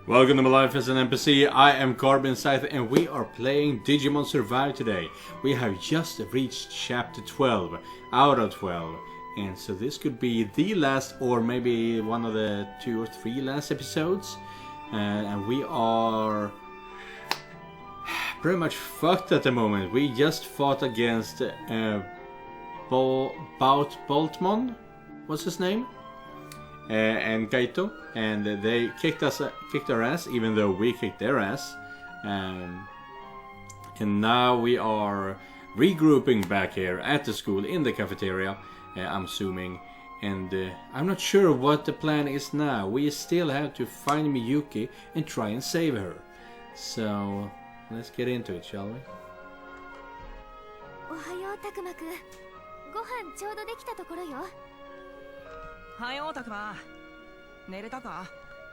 Welcome to my life as an NPC. I am Carbon Scythe and we are playing Digimon Survive today. We have just reached chapter 12 out of 12. And so this could be the last or maybe one of the 2 or 3 last episodes. And we are pretty much fucked at the moment. We just fought against Boltmon. What's his name? And Kaito, and they kicked our ass, even though we kicked their ass. And now we are regrouping back here at the school in the cafeteria, I'm assuming. And I'm not sure what the plan is now. We still have to find Miyuki and try and save her. So let's get into it, shall we? Ohayo, Takuma-kun. Gohan choudo dekita tokoro yo.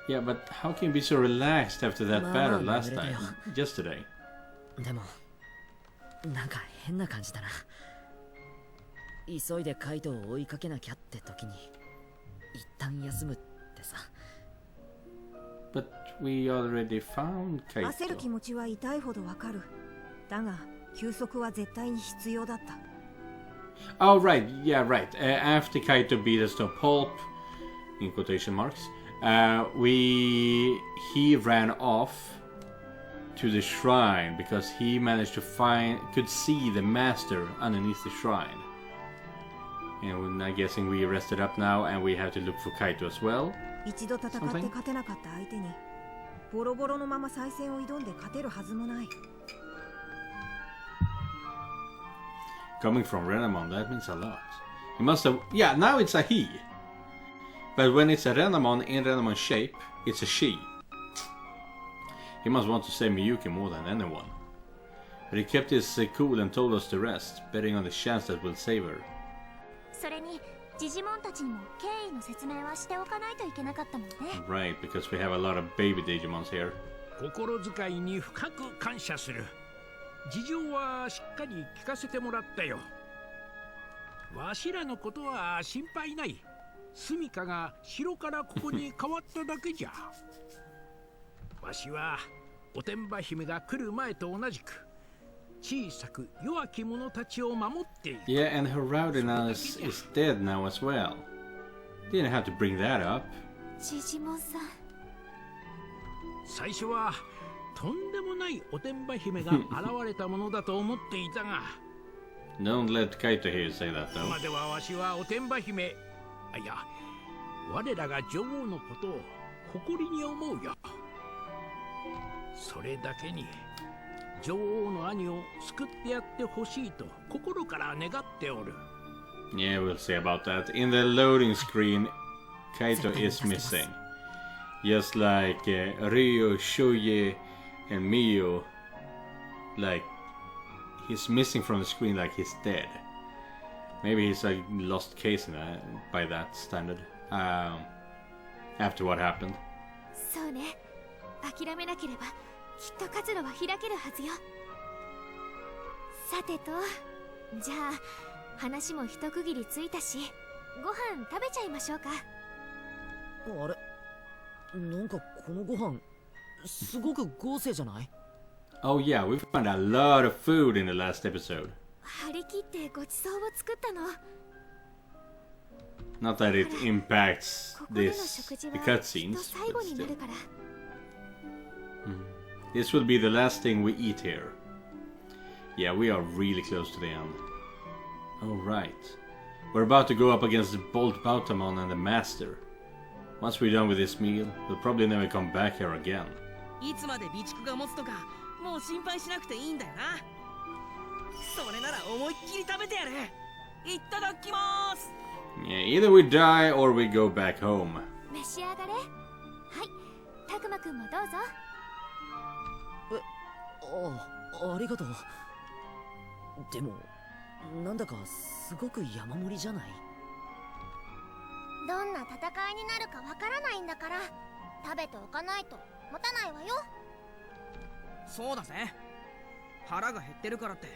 Yeah, but how can you be so relaxed after that battle last time? Yesterday. でもなんか変な感じだな。急いでカイトを追いかけなきゃって時に一旦休むってさ。But we already found Kaito. 焦る気持ちは痛いほどわかる。だが休息は絶対に必要だった。 Oh right, yeah right. After Kaito beat us to pulp, in quotation marks, he ran off to the shrine because he managed to could see the master underneath the shrine. And I'm guessing we rested up now and we have to look for Kaito as well. 一度戦って勝てなかった相手にボロボロのまま再戦を挑んで勝てるはずもない。 Coming from Renamon, that means a lot. He must have... Yeah, now it's a he. But when it's a Renamon in Renamon shape, it's a she. He must want to save Miyuki more than anyone. But he kept his cool and told us to rest, betting on the chance that we'll save her. それにジジモンたちにも経緯の説明はしておかないといけなかったもんね。 Right, because we have a lot of baby Digimons here. 心遣いに深く感謝する。 事情はしっかり聞かせてもらったよ。わしらのことは心配ない。住処が城からここに変わっただけじゃ。わしはおてんば姫が来る前と同じく小さく弱き者たちを守っている。Yeah, and her rowdiness is dead now as well. Didn't have to bring that up. ジジモンさん。最初は とんでもないおてんば姫が現れたものだと思っていたが Don't let Kaito hear you say that though. 今ではわしはおてんば姫いや我らが女王のことを誇りに思うよ。それだけに女王の兄を救ってやってほしいと心から願っておる。 Yeah, we'll see about that. In the loading screen, Kaito is missing. Just like Ryo, Shuji and Miyu, like he's missing from the screen like he's dead. Maybe he's a lost case by that standard. After what happened. そうね。諦めなければきっと活路は開けるはずよ。さてと、じゃあ話も一区切りついたし、ご飯食べちゃいましょうか。あれ、なんかこのご飯すごく豪勢じゃない？ Oh yeah, we found a lot of food in the last episode. 張り切ってごちそうを作ったの。 Not that it impacts the cutscenes, but still. This will be the last thing we eat here. Yeah, we are really close to the end. Alright. We're about to go up against the Bolt Bautamon and the Master. Once we're done with this meal, we'll probably never come back here again. いつまで備蓄が持つとかもう心配しなくていいんだよな。それなら思いっきり食べてやる。いただきます。 Yeah, either we die or we go back home. 召し上がれ。はい、たくまくんもどうぞ。ありがとう。でもなんだかすごく山盛りじゃない？どんな戦いになるかわからないんだから食べておかないと持たないわよ。そうだぜ。腹が減ってるからって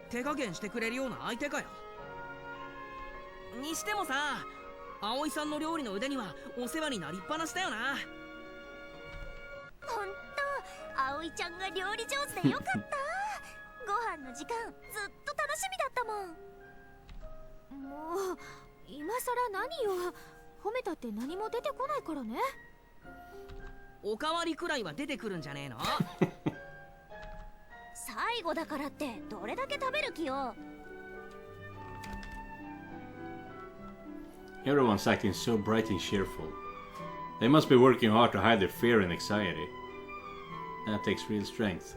手加減してくれるような相手かよ。にしてもさ、葵さんの料理の腕にはお世話になりっぱなしだよな。ほんと葵ちゃんが料理上手でよかった。ご飯の時間ずっと楽しみだったもん。もう今さら何よ、褒めたって何も出てこないからね。おかわりくらいは出てくるんじゃねえの？最後だからってどれだけ食べる気よ。 Everyone's acting so bright and cheerful. They must be working hard to hide their fear and anxiety. That takes real strength.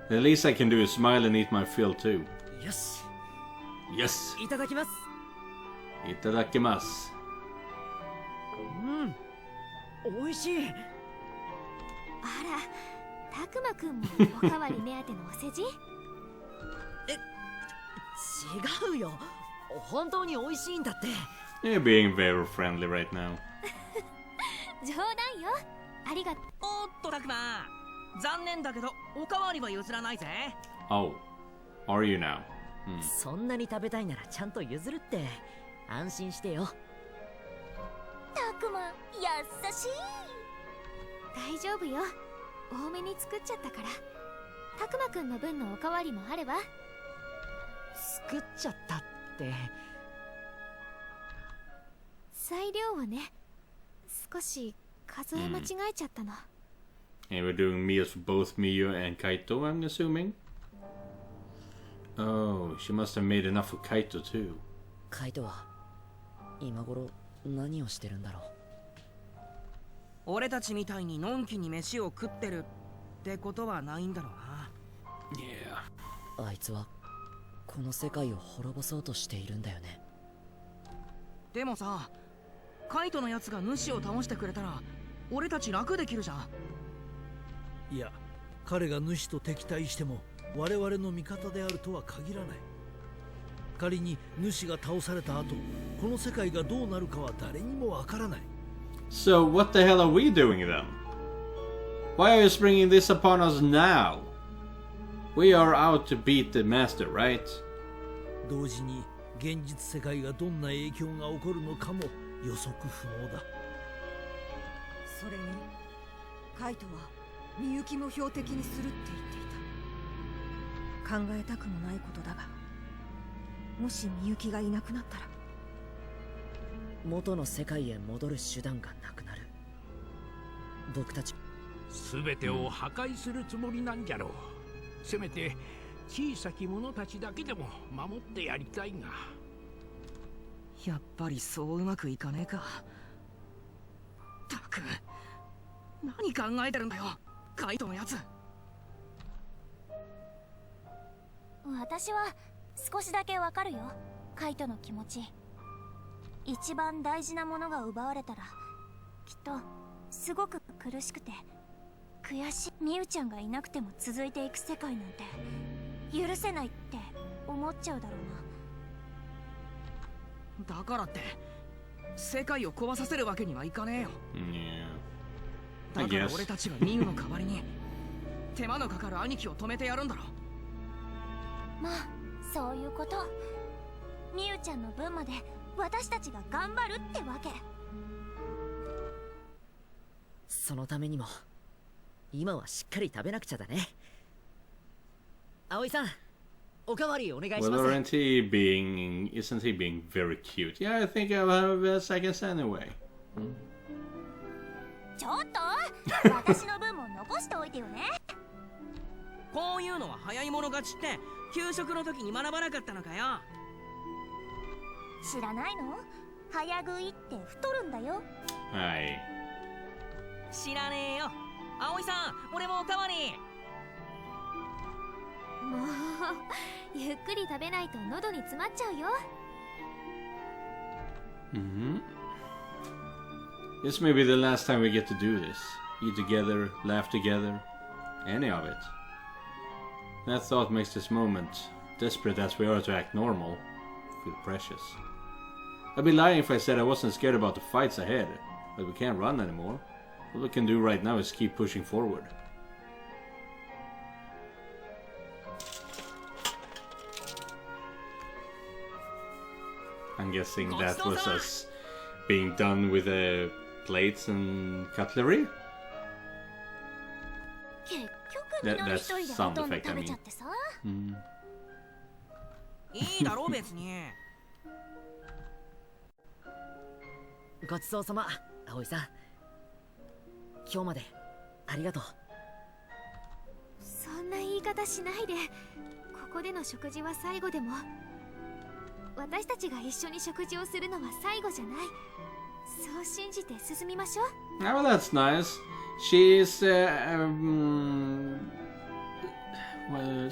The least I can do is smile and eat my fill too. よし、 Yes! いただきます。Itadakimasu. 美味しい。あら、たくまくんもおかわり目当てのお世辞？違うよ、本当に美味しいんだって。You're being very friendly right now. 冗談よ。ありがとう。おっとたくま、残念だけどおかわりは譲らないぜ。 Oh, are you now? そんなに食べたいならちゃんと譲るって。安心してよ。たくま優しい。大丈夫よ。多めに作っちゃったから。たくまくんの分のおかわりもあれば。作っちゃったって。裁量をね、少し数え間違えちゃったの。And we're doing meals for both Miyu and Kaito, I'm assuming? Oh, she must have made enough for Kaito too. カイトは今頃何をしてるんだろう。俺たちみたいにのんきに飯を食ってるってことはないんだろうな。Yeah. あいつはこの世界を滅ぼそうとしているんだよね。でもさ、カイトのやつが主を倒してくれたら俺たち楽できるじゃん。いや、彼が主と敵対しても我々の味方であるとは限らない。仮に主が倒された後、この世界がどうなるかは誰にもわからない。 So what the hell are we doing then? Why are you springing this upon us now? We are out to beat the master, right? 同時に現実世界がどんな影響が起こるのかも予測不能だ。それにカイトはみゆきも標的にするって言っていた。考えたくもないことだが、もしみゆきがいなくなったら元の世界へ戻る手段がなくなる。僕たち全てを破壊するつもりなんじゃろう。せめて小さき者たちだけでも守ってやりたいが。やっぱりそううまくいかねえか。たく、何考えてるんだよ、カイトのやつ。私は少しだけわかるよ、カイトの気持ち。一番大事なものが奪われたらきっとすごく苦しくて悔しい。みゆちゃんがいなくても続いていく世界なんて許せないって思っちゃうだろうな。だからって世界を壊させるわけにはいかねえよ。 Yeah. だ I から guess. 俺たちがミウの代わりに手間のかかる兄貴を止めてやるんだろ。まあそういうこと。みゆちゃんの分まで私たちが頑張るってわけ。そのためにも今はしっかり食べなくちゃだね。葵さん、おかわりお願いします。 Well, isn't he being very cute? Yeah, I think I'll have seconds anyway. ちょっと私の分も残しておいてよね。こういうのは早い者勝ちって給食の時に学ばなかったのかよ。知らないの？早食いって太るんだよ。はい。知らねえよ。葵さん、俺もおかわり。もうゆっくり食べないと喉に詰まっちゃうよ。This may be the last time we get to do this. Eat together, laugh together, any of it. That thought makes this moment, desperate as we are to act normal, feel precious. I'd be lying if I said I wasn't scared about the fights ahead, but we can't run anymore. All we can do right now is keep pushing forward. I'm guessing that was us being done with plates and cutlery. 結局みんな一人でほとんど食べちゃってさ。いいだろう別に。ごちそうさま、葵さん。今日までありがとう。そんな言い方しないで。ここでの食事は最後でも、私たちが一緒に食事をするのは最後じゃない。そう信じて進みましょう。Oh, that's nice. She's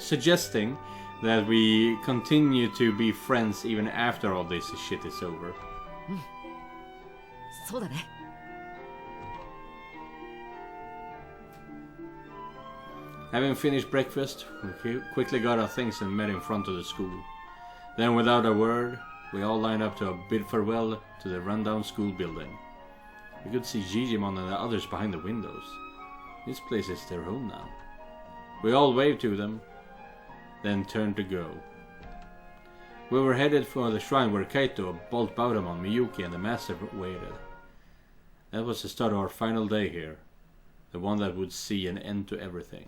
suggesting that we continue to be friends even after all this shit is over. そうだね。Having finished breakfast, we quickly got our things and met in front of the school. Then, without a word, we all lined up to bid farewell to the rundown school building. We could see Digimon and the others behind the windows. This place is their home now. We all waved to them, then turned to go. We were headed for the shrine where Kaito, Bolt Baudamon, Miyuki and the Master waited. That was the start of our final day here. The one that would see an end to everything.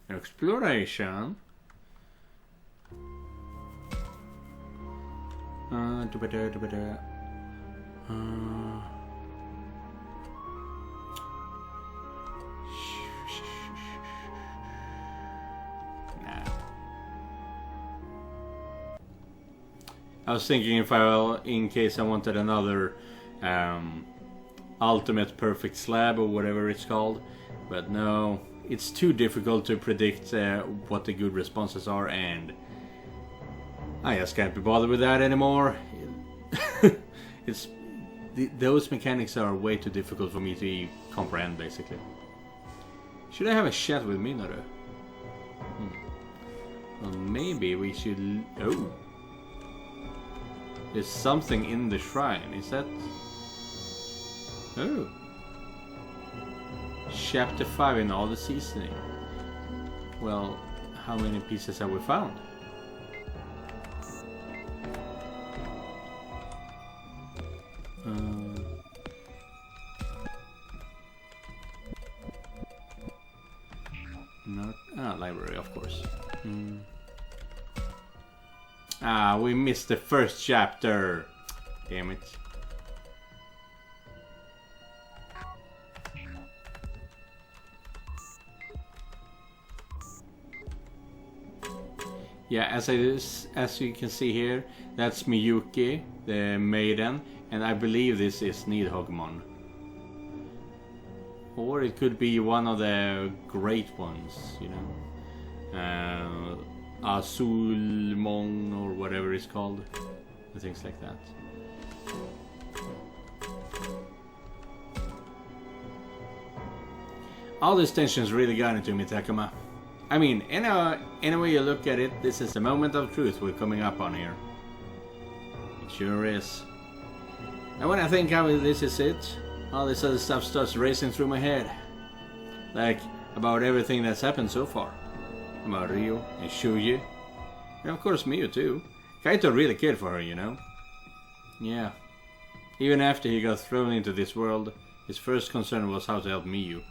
Exploration. I was thinking if in case I wanted another ultimate perfect slab or whatever it's called, but no, it's too difficult to predict what the good responses are, and I just can't be bothered with that anymore. Those mechanics are way too difficult for me to comprehend, basically. Should I have a chat with Minoru? Well, maybe we should... Oh! There's something in the shrine. Is that... Oh! Chapter 5 in all the seasoning. Well, how many pieces have we found? Not library, of course. Ah, we missed the first chapter. Damn it. Yeah, as you can see here, that's Miyuki, the maiden, and I believe this is Nidhoggmon. Or it could be one of the great ones, you know. Azulmon or whatever it's called. And things like that. All this tension's really got into me, Takuma. I mean, any way you look at it, this is the moment of truth we're coming up on here. It sure is. And when I think how this is it, all this other stuff starts racing through my head. Like, about everything that's happened so far. About Ryo and Shuji. And of course Miyu too. Kaito really cared for her, you know. Yeah. Even after he got thrown into this world, his first concern was how to help Miyu.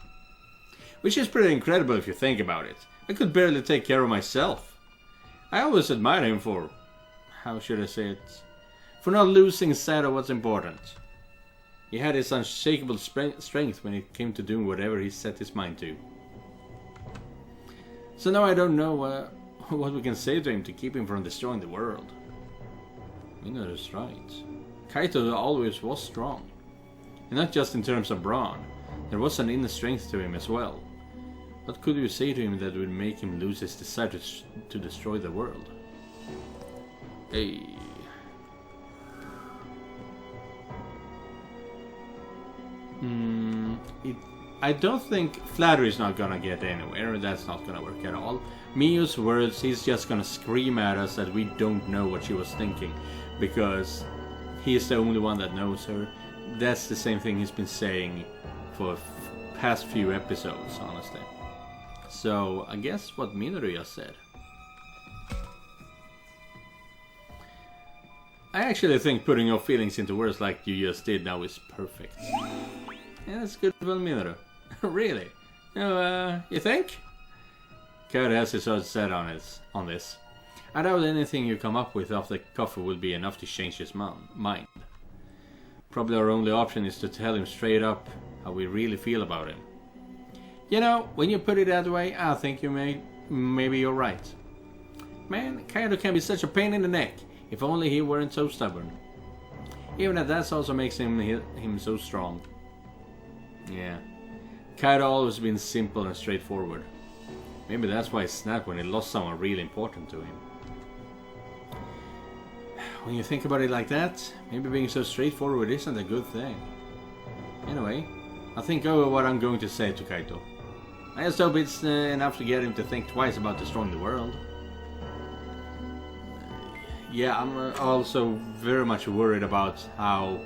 Which is pretty incredible if you think about it. I could barely take care of myself. I always admired him for... how should I say it? For not losing sight of what's important. He had his unshakable strength when it came to doing whatever he set his mind to. So now I don't know what we can say to him to keep him from destroying the world. Minoru's right. Kaito always was strong. And not just in terms of brawn. There was an inner strength to him as well. What could you say to him that would make him lose his desire to destroy the world? Hey. I don't think flattery is not gonna get anywhere. That's not gonna work at all. Miyu's words, he's just gonna scream at us that we don't know what she was thinking. Because he's the only one that knows her. That's the same thing he's been saying for past few episodes, honestly. So, I guess what Minoru just said. I actually think putting your feelings into words like you just did now is perfect. Yeah, that's good for Minoru. Really? You think? Kaito has his heart set on this. I doubt anything you come up with after coffee will be enough to change his mind. Probably our only option is to tell him straight up how we really feel about him. You know, when you put it that way, I think maybe you're right. Man, Kaito can be such a pain in the neck. If only he weren't so stubborn. Even that also makes him so strong. Yeah. Kaito always been simple and straightforward. Maybe that's why he snapped when he lost someone really important to him. When you think about it like that, maybe being so straightforward isn't a good thing. Anyway, I'll think over what I'm going to say to Kaito. I just hope it's enough to get him to think twice about destroying the world. Yeah, I'm also very much worried about how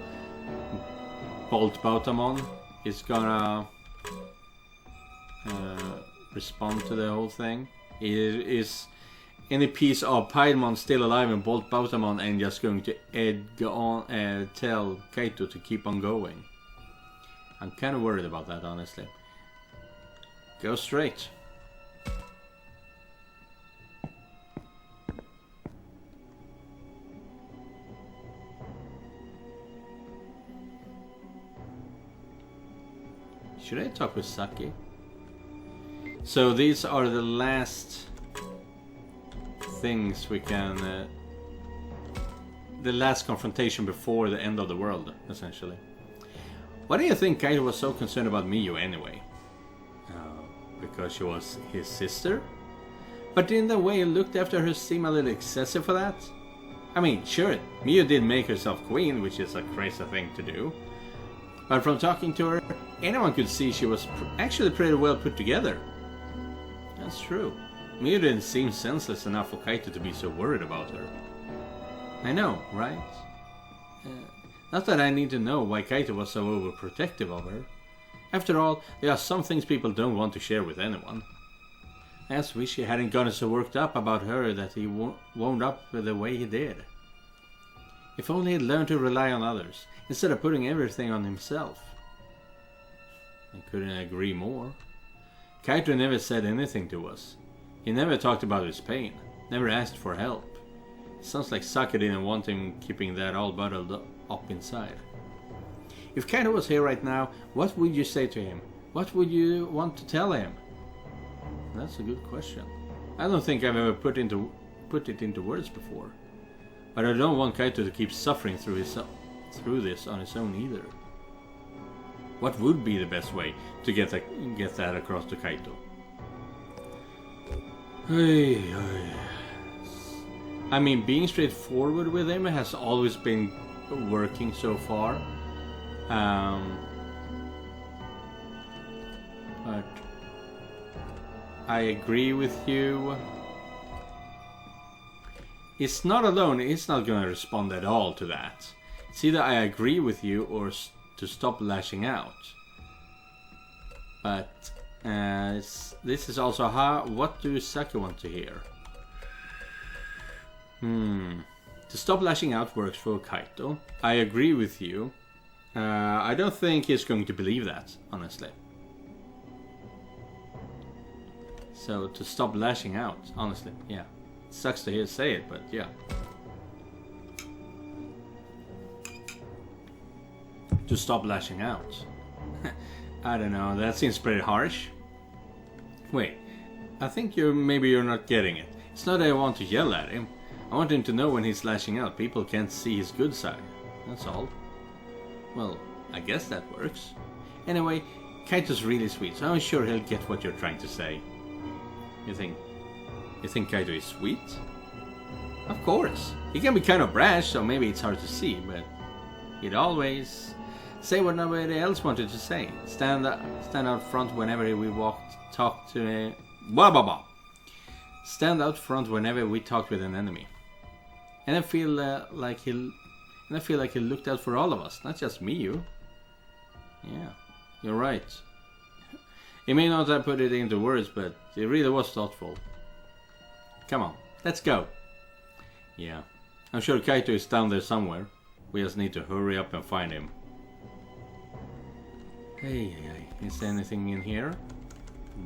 Bolt Bautamon is gonna respond to the whole thing. Is any piece of Piedmon still alive in Bolt Bautamon and just going to tell Kaito to keep on going? I'm kind of worried about that, honestly. Go straight. Should I talk with Saki? So these are the last things we can... the last confrontation before the end of the world, essentially. Why do you think Kaito was so concerned about Miyu anyway? Because she was his sister? But didn't the way he looked after her seem a little excessive for that? I mean, sure, Miyu did make herself queen, which is a crazy thing to do. But from talking to her, anyone could see she was actually pretty well put together. That's true. Miyu didn't seem senseless enough for Kaito to be so worried about her. I know, right? Not that I need to know why Kaito was so overprotective of her. After all, there are some things people don't want to share with anyone. I just wish he hadn't gotten so worked up about her that he wound up the way he did. If only he'd learned to rely on others, instead of putting everything on himself. I couldn't agree more. Kaito never said anything to us. He never talked about his pain, never asked for help. It sounds like Saki didn't want him keeping that all bottled up inside. If Kaito was here right now, what would you say to him? What would you want to tell him? That's a good question. I don't think I've ever put it into words before. But I don't want Kaito to keep suffering through this on his own either. What would be the best way to get that across to Kaito? I mean, being straightforward with him has always been working so far. But I agree with you. He's not alone. He's not going to respond at all to that. It's either I agree with you or to stop lashing out. But this is also what do Saki want to hear? To stop lashing out works for Kaito. I agree with you. I don't think he's going to believe that, honestly. So to stop lashing out, honestly, yeah. Sucks to hear say it, but yeah. To stop lashing out. I don't know, that seems pretty harsh. Wait, I think maybe you're not getting it. It's not that I want to yell at him. I want him to know when he's lashing out, people can't see his good side. That's all. Well, I guess that works. Anyway, Kaito's really sweet, so I'm sure he'll get what you're trying to say. You think Kaito is sweet? Of course. He can be kind of brash, so maybe it's hard to see, but he'd always say what nobody else wanted to say. Stand out front whenever we Stand out front whenever we talked with an enemy. And I feel like he looked out for all of us, not just Miyu. Yeah, you're right. He may not have put it into words, but it really was thoughtful. Come on, let's go. Yeah, I'm sure Kaito is down there somewhere. We just need to hurry up and find him. Hey, is there anything in here?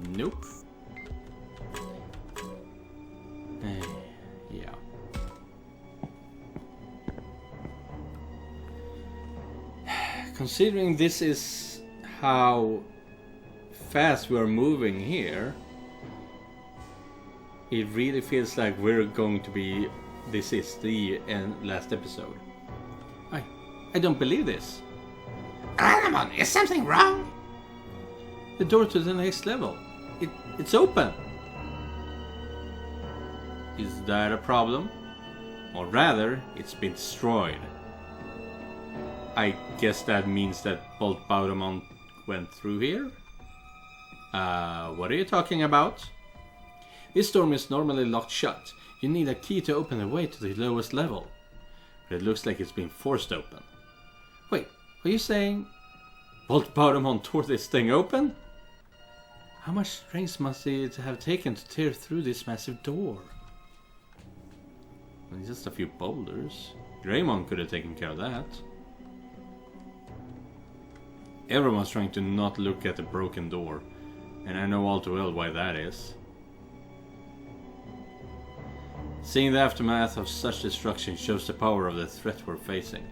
Nope. Hey, yeah. Considering this is how fast we are moving here, it really feels like we're going to be... This is the last episode. I don't believe this. Aramon, is something wrong? The door to the next level. It's open. Is that a problem? Or rather, it's been destroyed. I guess that means that Bolt Baudomon went through here? What are you talking about? This door is normally locked shut. You need a key to open the way to the lowest level. But it looks like it's been forced open. Wait, are you saying Bolt Baudomon tore this thing open? How much strength must it have taken to tear through this massive door? Well, just a few boulders. Greymon could have taken care of that. Everyone's trying to not look at the broken door, and I know all too well why that is. Seeing the aftermath of such destruction shows the power of the threat we're facing.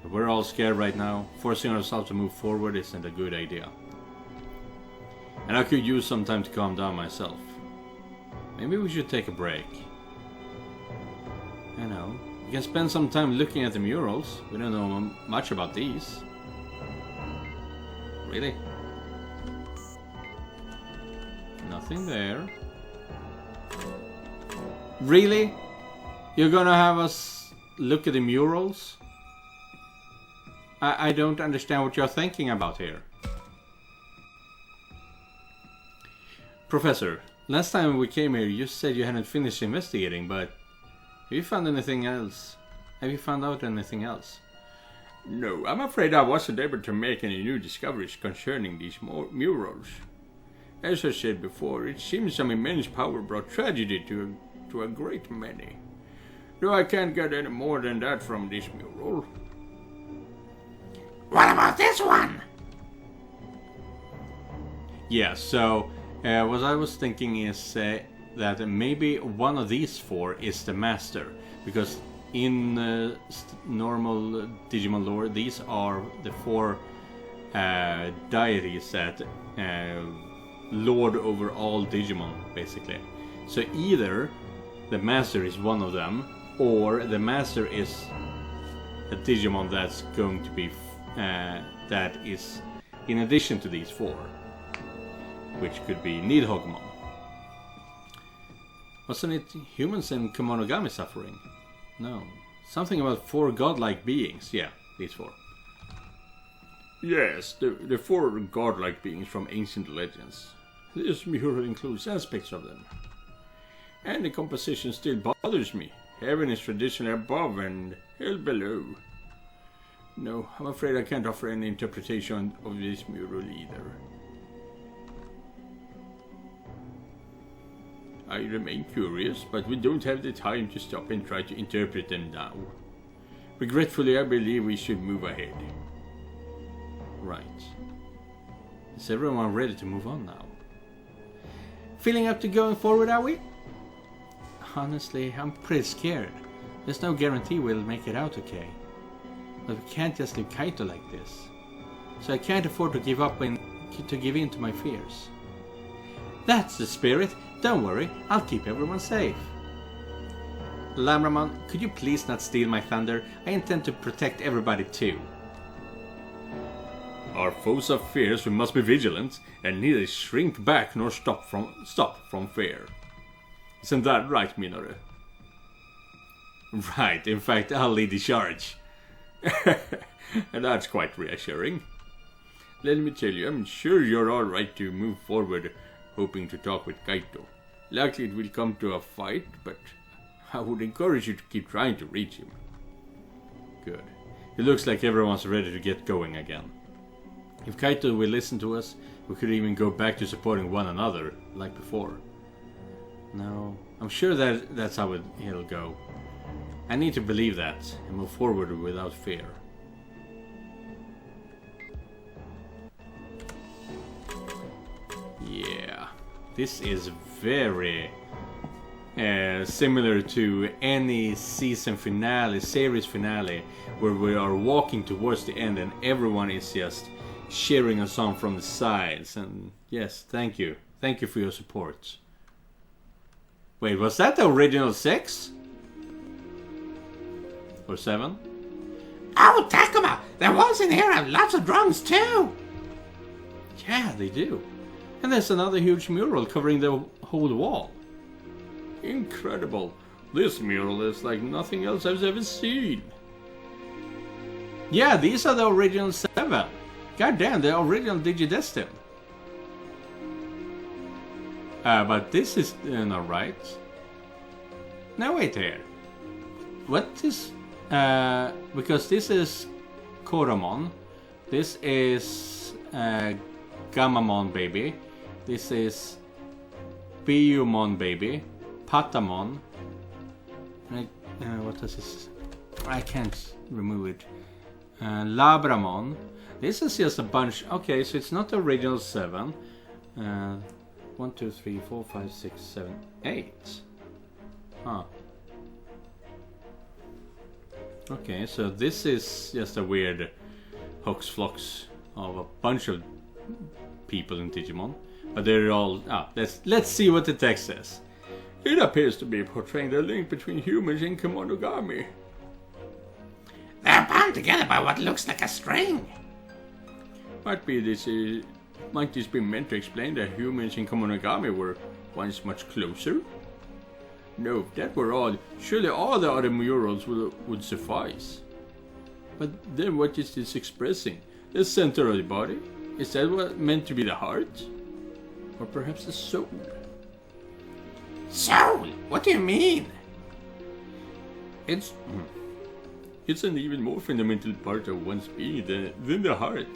But we're all scared right now. Forcing ourselves to move forward isn't a good idea. And I could use some time to calm down myself. Maybe we should take a break. I know. We can spend some time looking at the murals. We don't know much about these. Really? Nothing there. Really? You're gonna have us look at the murals? I don't understand what you're thinking about here. Professor, last time we came here you said you hadn't finished investigating, but have you found anything else? Have you found out anything else? No, I'm afraid I wasn't able to make any new discoveries concerning these murals. As I said before, it seems some immense power brought tragedy to a great many. Though I can't get any more than that from this mural. What about this one? Yeah, so what I was thinking is that maybe one of these four is the master, because in normal Digimon lore these are the four deities that lord over all Digimon, basically. So either the master is one of them, or the master is a Digimon that's going to be that is in addition to these four, which could be Nidhoggmon. Wasn't it humans and Kemonogami suffering? No. Something about four godlike beings. Yeah, these four. Yes, the four godlike beings from ancient legends. This mural includes aspects of them. And the composition still bothers me. Heaven is traditionally above and hell below. No, I'm afraid I can't offer any interpretation of this mural either. I remain curious, but we don't have the time to stop and try to interpret them now. Regretfully, I believe we should move ahead. Right. Is everyone ready to move on now? Feeling up to going forward, are we? Honestly, I'm pretty scared. There's no guarantee we'll make it out okay. But we can't just leave Kaito like this. So I can't afford to give up and to give in to my fears. That's the spirit. Don't worry, I'll keep everyone safe. Lamramon, could you please not steal my thunder? I intend to protect everybody too. Our foes are fierce, we must be vigilant, and neither shrink back nor stop from fear. Isn't that right, Minoru? Right, in fact, I'll lead the charge. And that's quite reassuring. Let me tell you, I'm sure you're alright to move forward, hoping to talk with Kaito. Likely it will come to a fight, but I would encourage you to keep trying to reach him. Good. It looks like everyone's ready to get going again. If Kaito will listen to us, we could even go back to supporting one another, like before. No, I'm sure that that's how it'll go. I need to believe that and move forward without fear. Yeah, this is very similar to any season finale, series finale, where we are walking towards the end and everyone is just cheering us on from the sides. And yes, thank you for your support. Wait, was that the original 6? Or 7? Oh, Takuma! The walls in here have lots of drums too! Yeah, they do. And there's another huge mural covering the whole wall. Incredible. This mural is like nothing else I've ever seen. Yeah, these are the original 7. God damn, the original Digidestin. But this is not right. Now wait here. What is... because this is Koromon. This is Gammamon baby. This is Biyumon baby. Patamon. What does this... I can't remove it. Labramon. This is just a bunch... Okay, so it's not the original 7. 1, 2, 3, 4, 5, 6, 7, 8. Huh. Okay, so this is just a weird hoax-flox of a bunch of people in Digimon. But they're all... let's see what the text says. It appears to be portraying the link between humans and Kemonogami. They're bound together by what looks like a string. Might this be meant to explain that humans in Kemonogami were once much closer? No, if that were all, surely all the other murals would suffice. But then what is this expressing? The center of the body? Is that what meant to be the heart? Or perhaps the soul? Soul? What do you mean? It's an even more fundamental part of one's being than the heart.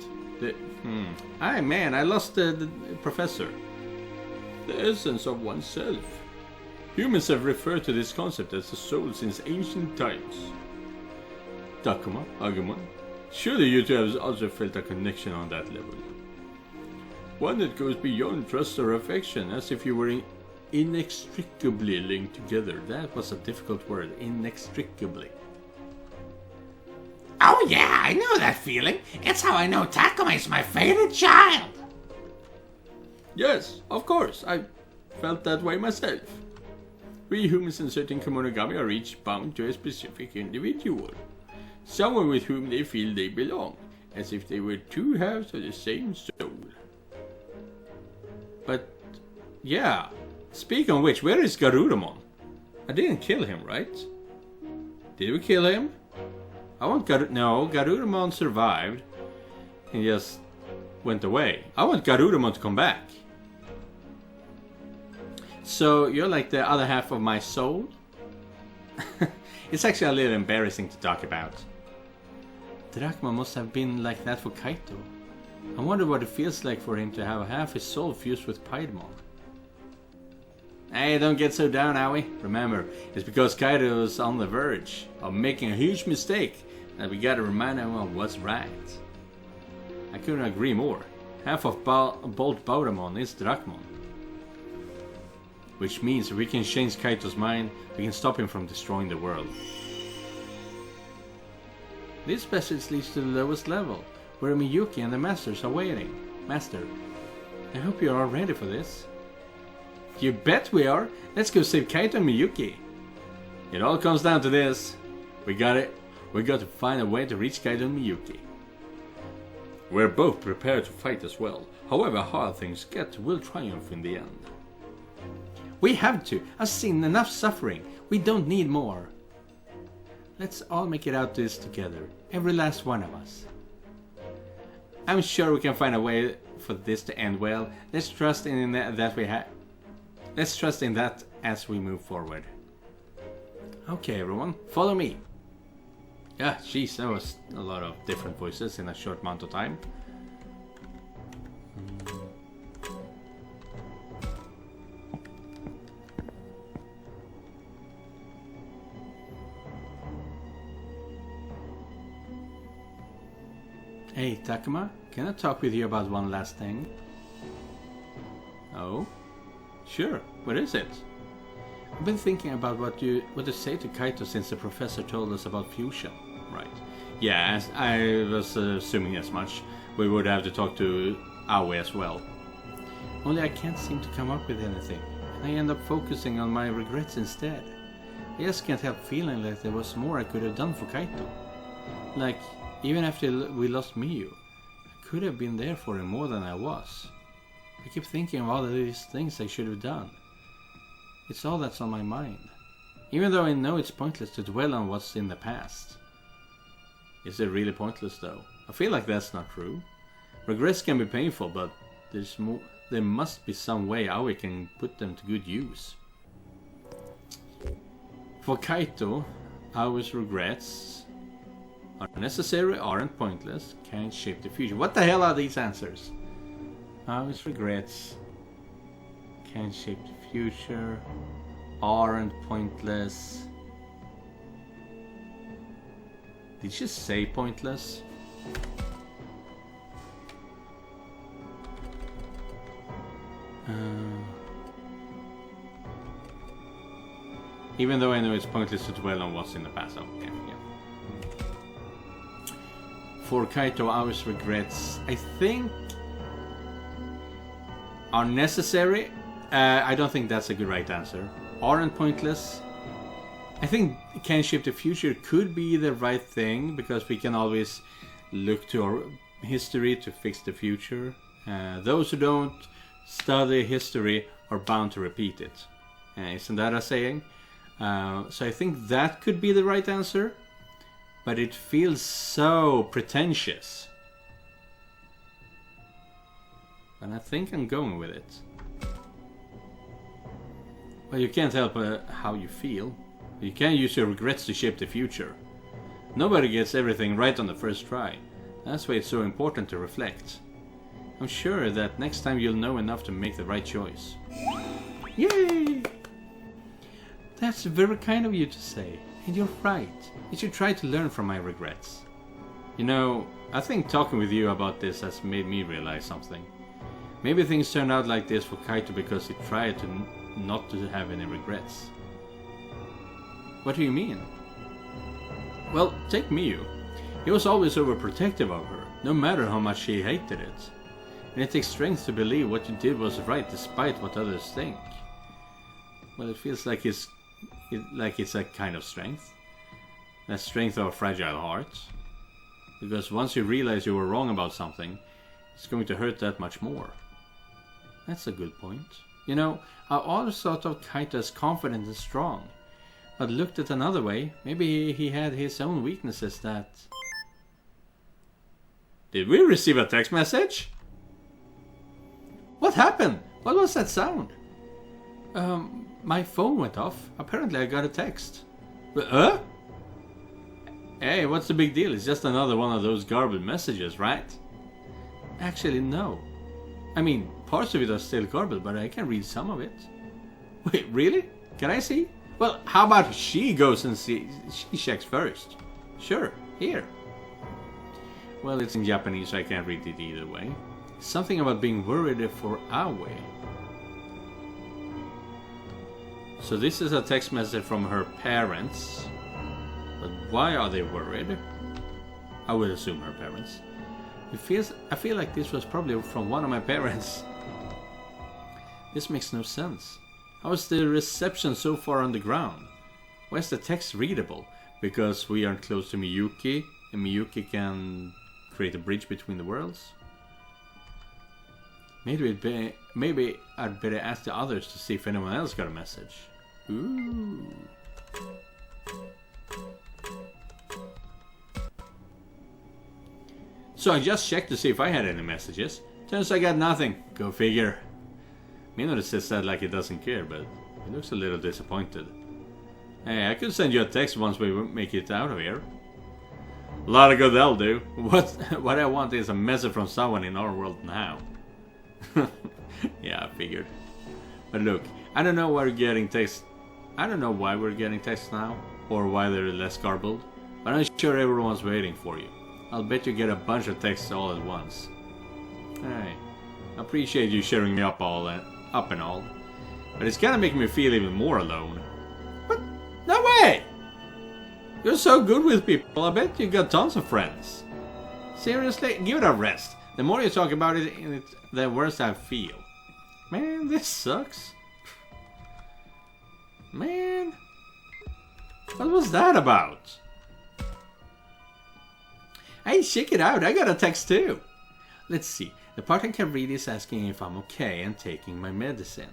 Aye, man, I lost the professor. The essence of oneself. Humans have referred to this concept as the soul since ancient times. Takuma, Agumon, surely you two have also felt a connection on that level. One that goes beyond trust or affection, as if you were inextricably linked together. That was a difficult word, inextricably. Oh yeah, I know that feeling. It's how I know Takuma is my favorite child. Yes, of course, I felt that way myself. We humans in certain Kemonogami are each bound to a specific individual. Someone with whom they feel they belong, as if they were two halves of the same soul. But, yeah, speaking of which, where is Garurumon? I didn't kill him, right? Did we kill him? I want No, Garurumon survived. He just went away. I want Garurumon to come back. So, you're like the other half of my soul? It's actually a little embarrassing to talk about. Drachma must have been like that for Kaito. I wonder what it feels like for him to have half his soul fused with Piedmon. Hey, don't get so down, Aoi. Remember, it's because Kaito is on the verge of making a huge mistake that we gotta remind him of what's right. I couldn't agree more. Half of Bolt Baudamon is Drachmon. Which means if we can change Kaito's mind, we can stop him from destroying the world. This passage leads to the lowest level, where Miyuki and the Masters are waiting. Master, I hope you are all ready for this. You bet we are! Let's go save Kaito and Miyuki! It all comes down to this. We got it. We got to find a way to reach Kaito and Miyuki. We're both prepared to fight as well. However hard things get, we'll triumph in the end. We have to. I've seen enough suffering. We don't need more. Let's all make it out this together. Every last one of us. I'm sure we can find a way for this to end well. Let's trust in that Let's trust in that as we move forward. Okay, everyone, follow me. Yeah, jeez, that was a lot of different voices in a short amount of time. Hey, Takuma, can I talk with you about one last thing? Oh? Sure, what is it? I've been thinking about what to say to Kaito since the professor told us about fusion. Right. Yeah, as I was assuming as much. We would have to talk to Aoi as well. Only I can't seem to come up with anything. And I end up focusing on my regrets instead. I just can't help feeling like there was more I could have done for Kaito. Like, even after we lost Miyu, I could have been there for him more than I was. I keep thinking of all of these things I should have done. It's all that's on my mind. Even though I know it's pointless to dwell on what's in the past. Is it really pointless though? I feel like that's not true. Regrets can be painful, but there must be some way how we can put them to good use. For Kaito, Aoi's regrets are necessary, aren't pointless, can't shape the future. What the hell are these answers? Aoi's regrets can't shape the future, aren't pointless. Did she say pointless? Even though I know it's pointless to dwell on what's in the past. Okay, yeah. For Kaito, Aoi's regrets, I think, are necessary. I don't think that's a good right answer. Aren't pointless. I think can shape the future could be the right thing because we can always look to our history to fix the future. Those who don't study history are bound to repeat it. Isn't that a saying? So I think that could be the right answer, but it feels so pretentious. And I think I'm going with it. Well, you can't help how you feel. You can't use your regrets to shape the future. Nobody gets everything right on the first try. That's why it's so important to reflect. I'm sure that next time you'll know enough to make the right choice. Yay! That's very kind of you to say. And you're right. I should try to learn from my regrets. You know, I think talking with you about this has made me realize something. Maybe things turned out like this for Kaito because he tried to not to have any regrets. What do you mean? Well, take Miyu. He was always overprotective of her, no matter how much she hated it. And it takes strength to believe what you did was right despite what others think. Well, it feels like it's a kind of strength. That strength of a fragile heart. Because once you realize you were wrong about something, it's going to hurt that much more. That's a good point. You know, I always thought of Kaito as confident and strong. But looked at another way, maybe he had his own weaknesses that... Did we receive a text message? What happened? What was that sound? My phone went off. Apparently I got a text. Hey, what's the big deal? It's just another one of those garbled messages, right? Actually, no. I mean, parts of it are still garbled, but I can read some of it. Wait, really? Can I see? Well, how about she goes and she checks first? Sure, here. Well, it's in Japanese, so I can't read it either way. Something about being worried for Aoi. So this is a text message from her parents. But why are they worried? I would assume her parents. I feel like this was probably from one of my parents. This makes no sense. How is the reception so far on the ground? Why is the text readable? Because we aren't close to Miyuki, and Miyuki can create a bridge between the worlds? Maybe I'd better ask the others to see if anyone else got a message. Ooh. So I just checked to see if I had any messages. Turns I got nothing. Go figure. Minoru says that like he doesn't care, but he looks a little disappointed. Hey, I could send you a text once we make it out of here. A lot of good that'll do. What I want is a message from someone in our world now. Yeah, I figured. But look, I don't know why we're getting texts. I don't know why we're getting texts now, or why they're less garbled. But I'm sure everyone's waiting for you. I'll bet you get a bunch of texts all at once. Hey, I appreciate you sharing me up and all. But it's gonna make me feel even more alone. What? No way! You're so good with people, I bet you got tons of friends. Seriously, give it a rest. The more you talk about it, the worse I feel. Man, this sucks. Man, what was that about? Hey, check it out, I got a text too. Let's see, the part I can read is asking if I'm okay and taking my medicine.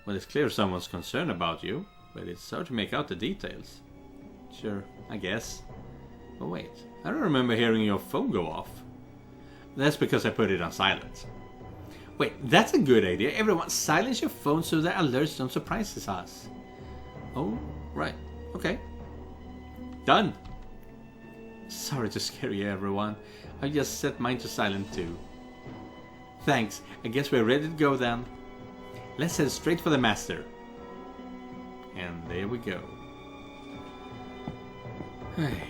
Well, it's clear someone's concerned about you, but it's hard to make out the details. Sure, I guess. But wait, I don't remember hearing your phone go off. That's because I put it on silent. Wait, that's a good idea. Everyone, silence your phone so that alerts don't surprise us. Oh, right. Okay. Done. Sorry to scare you, everyone. I just set mine to silent too. Thanks. I guess we're ready to go then. Let's head straight for the master. And there we go. Hey.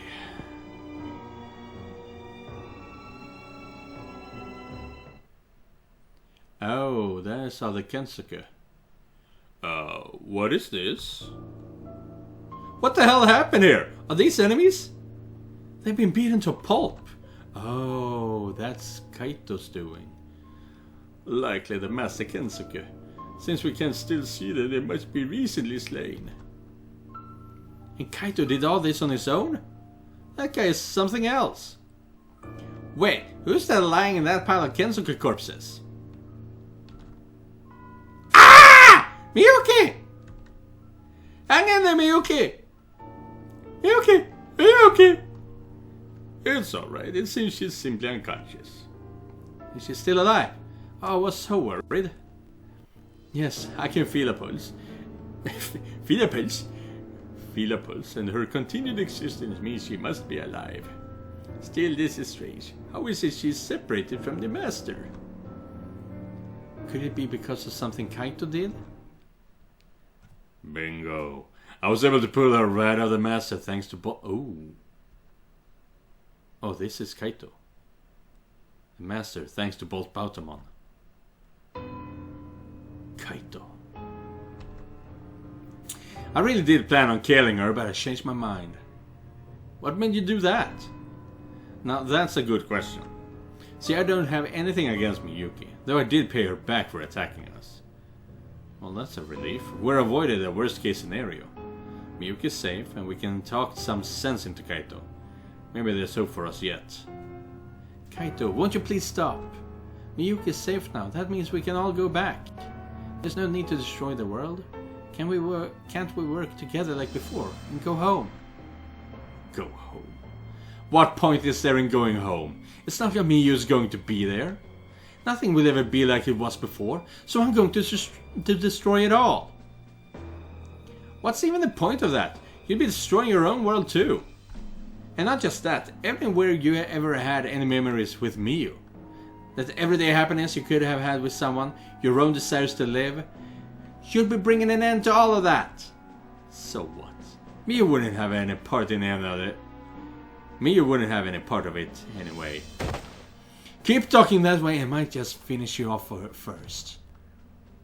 Oh, there's other Kensuke. What is this? What the hell happened here? Are these enemies? They've been beaten to pulp. Oh, that's Kaito's doing. Likely the Master Kensuke. Since we can still see that they must be recently slain. And Kaito did all this on his own? That guy is something else. Wait, who's that lying in that pile of Kensuke corpses? Miyuki! Hang in there, Miyuki! Miyuki! Miyuki! It's alright, it seems she's simply unconscious. Is she still alive? Oh, I was so worried. Yes, I can feel a pulse. Feel a pulse? Feel a pulse, and her continued existence means she must be alive. Still, this is strange. How is it she's separated from the master? Could it be because of something Kaito did? Bingo. I was able to pull her right out of the master thanks to Oh, this is Kaito. The master thanks to both Bautamon. Kaito. I really did plan on killing her, but I changed my mind. What made you do that? Now that's a good question. See, I don't have anything against Miyuki, though I did pay her back for attacking us. Well, that's a relief. We're avoided a worst case scenario. Miyuki's safe, and we can talk some sense into Kaito. Maybe there's hope for us yet. Kaito, won't you please stop? Miyuki's safe now. That means we can all go back. There's no need to destroy the world. Can't we work together like before and go home? Go home? What point is there in going home? It's not like Miyu's going to be there. Nothing will ever be like it was before, so I'm going to destroy it all. What's even the point of that? You'd be destroying your own world too. And not just that, everywhere you ever had any memories with Miyu. That everyday happiness you could have had with someone, your own desires to live, you'd be bringing an end to all of that. So what? Miyu wouldn't have any part in any of it. Miyu wouldn't have any part of it anyway. Keep talking that way, I might just finish you off for first.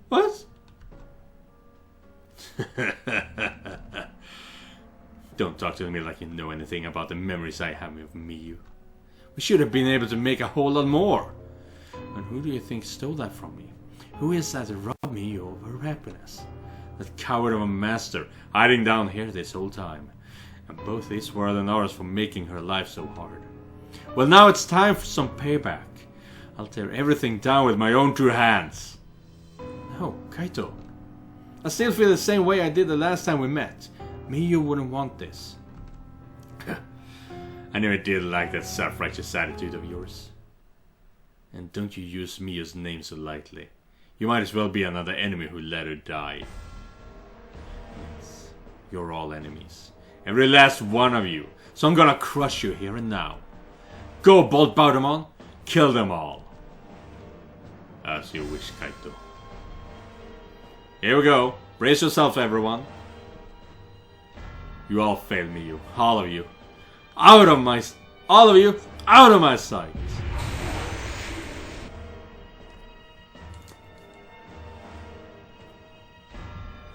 What? Don't talk to me like you know anything about the memories I have of Miyu. We should have been able to make a whole lot more. And who do you think stole that from me? Who is that robbed Miyu of her happiness? That coward of a master hiding down here this whole time. And both this world and ours for making her life so hard. Well, now it's time for some payback. I'll tear everything down with my own 2 hands. No, Kaito. I still feel the same way I did the last time we met. Miyu wouldn't want this. I never did like that self-righteous attitude of yours. And don't you use Miyu's name so lightly. You might as well be another enemy who let her die. Yes, you're all enemies. Every last one of you. So I'm gonna crush you here and now. Go, Bolt Bautamon. Kill them all. As you wish, Kaito. Here we go. Brace yourself, everyone. You all failed me, you. All of you. All of you. Out of my sight!